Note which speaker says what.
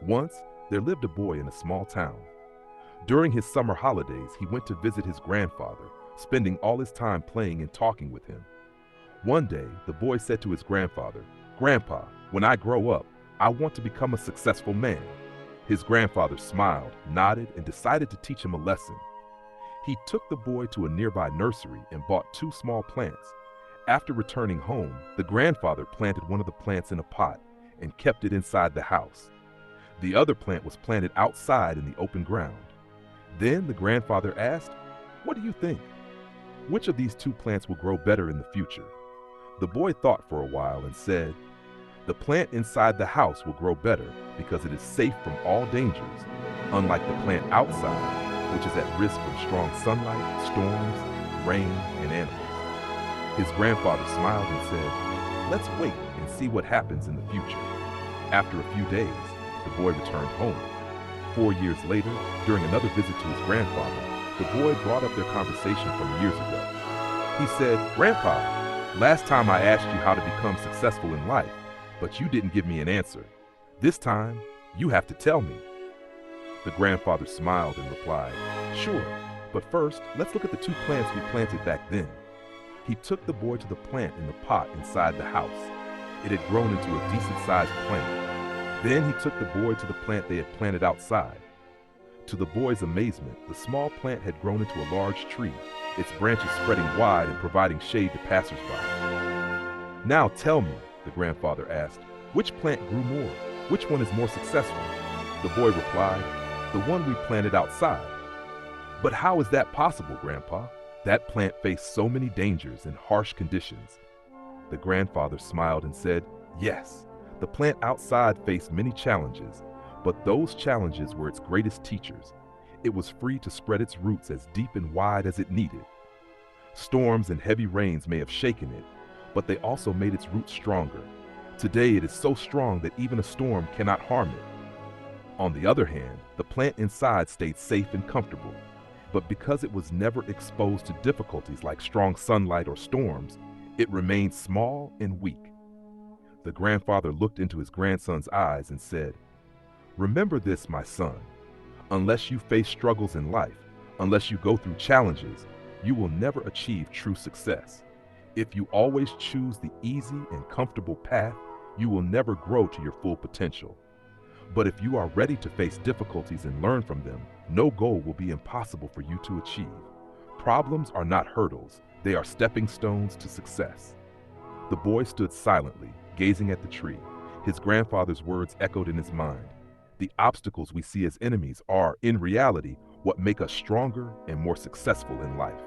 Speaker 1: Once, there lived a boy in a small town. During his summer holidays, he went to visit his grandfather, spending all his time playing and talking with him. One day, the boy said to his grandfather, "Grandpa, when I grow up, I want to become a successful man." His grandfather smiled, nodded, and decided to teach him a lesson. He took the boy to a nearby nursery and bought two small plants. After returning home, the grandfather planted one of the plants in a pot and kept it inside the house. The other plant was planted outside in the open ground. Then the grandfather asked, "What do you think? Which of these two plants will grow better in the future?" The boy thought for a while and said, "The plant inside the house will grow better because it is safe from all dangers, unlike the plant outside, which is at risk from strong sunlight, storms, rain, and animals." His grandfather smiled and said, "Let's wait and see what happens in the future." After a few days, the boy returned home. 4 years later, during another visit to his grandfather, the boy brought up their conversation from years ago. He said, "Grandpa, last time I asked you how to become successful in life, but you didn't give me an answer. This time, you have to tell me." The grandfather smiled and replied, "Sure, but first, let's look at the two plants we planted back then." He took the boy to the plant in the pot inside the house. It had grown into a decent-sized plant. Then he took the boy to the plant they had planted outside. To the boy's amazement, the small plant had grown into a large tree, its branches spreading wide and providing shade to passersby. "Now tell me," the grandfather asked, "which plant grew more? Which one is more successful?" The boy replied, "The one we planted outside." "But how is that possible, Grandpa? That plant faced so many dangers and harsh conditions." The grandfather smiled and said, "Yes, the plant outside faced many challenges, but those challenges were its greatest teachers. It was free to spread its roots as deep and wide as it needed. Storms and heavy rains may have shaken it, but they also made its roots stronger. Today it is so strong that even a storm cannot harm it." On the other hand, the plant inside stayed safe and comfortable, but because it was never exposed to difficulties like strong sunlight or storms, it remained small and weak. The grandfather looked into his grandson's eyes and said, "Remember this, my son. Unless you face struggles in life, unless you go through challenges, you will never achieve true success. If you always choose the easy and comfortable path, you will never grow to your full potential. But if you are ready to face difficulties and learn from them, no goal will be impossible for you to achieve. Problems are not hurdles, they are stepping stones to success." The boy stood silently, gazing at the tree. His grandfather's words echoed in his mind. The obstacles we see as enemies are, in reality, what make us stronger and more successful in life.